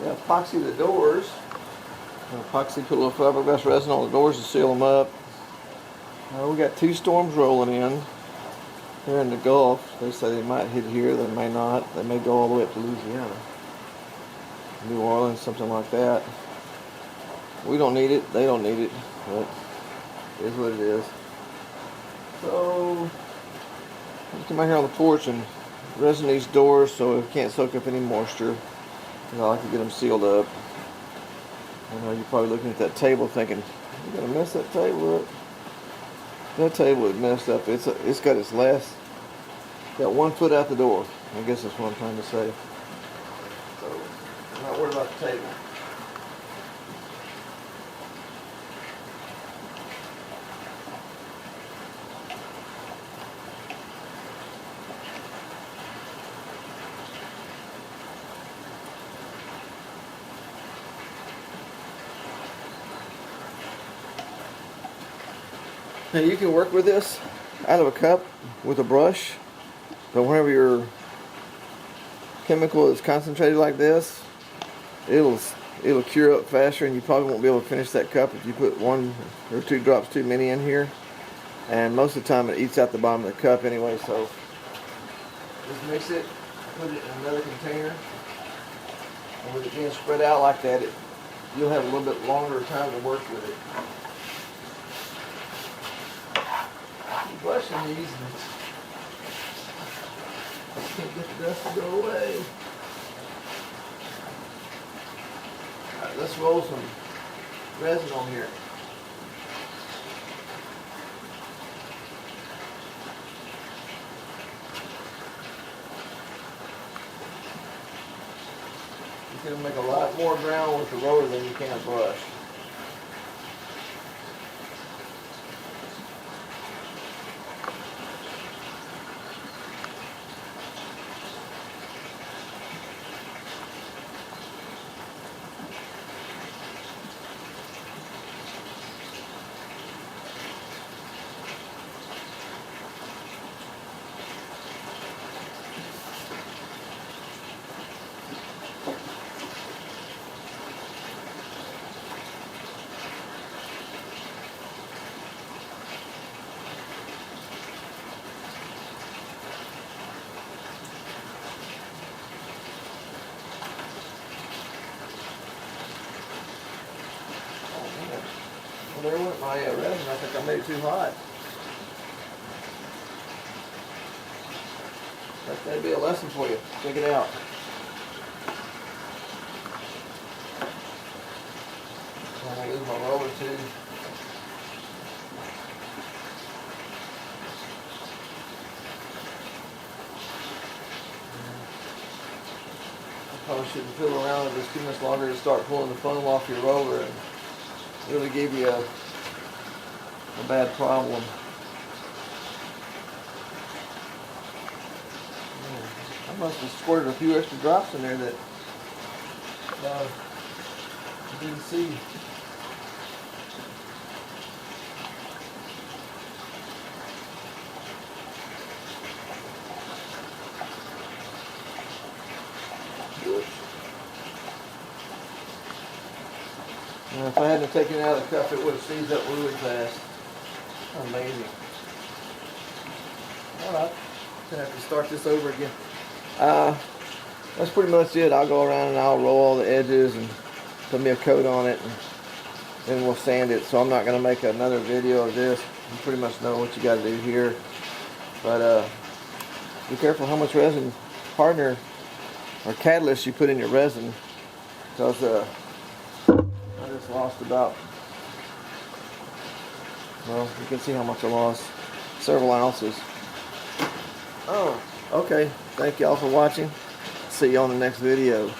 Yeah, epoxy the doors. Epoxy, put a little fiberglass resin on the doors to seal them up. We got 2 storms rolling in. They're in the Gulf. They say they might hit here, they may not. They may go all the way up to Louisiana, New Orleans, something like that. We don't need it, they don't need it, but it is what it is. So, let's come out here on the porch and resin these doors so it can't soak up any moisture. I like to get them sealed up. I know you're probably looking at that table thinking, you're gonna mess that table up. That table is messed up. It's got its last, got 1 foot out the door. I guess that's what I'm trying to say. So, I'm not worried about the table. Now you can work with this out of a cup with a brush, but whenever your chemical is concentrated like this, it'll cure up faster, and you probably won't be able to finish that cup if you put 1 or 2 drops too many in here. And most of the time it eats out the bottom of the cup anyway, so just mix it, put it in another container, and with it being spread out like that, you'll have a little bit longer time to work with it. Brushing these and I can't get the dust to go away. Alright, let's roll some resin on here. You can make a lot more ground with the roller than you can a brush. Well, there went my resin. I think I made it too hot. That'd be a lesson for you. Check it out. I'm going to use my roller too. I probably shouldn't fiddle around with this too much longer to start pulling the foam off your roller and really give you a bad problem. I must have squirted a few extra drops in there that I didn't see. And if I hadn't taken it out of the cup, it would have seized up really fast. Amazing. Alright, gonna have to start this over again. That's pretty much it. I'll go around and I'll roll all the edges and put me a coat on it, and then we'll sand it. So I'm not gonna make another video of this. You pretty much know what you gotta do here. But be careful how much resin, hardener, or catalyst you put in your resin, because I just lost about, well, you can see how much I lost. Several ounces. Oh, okay. Thank y'all for watching. See you on the next video.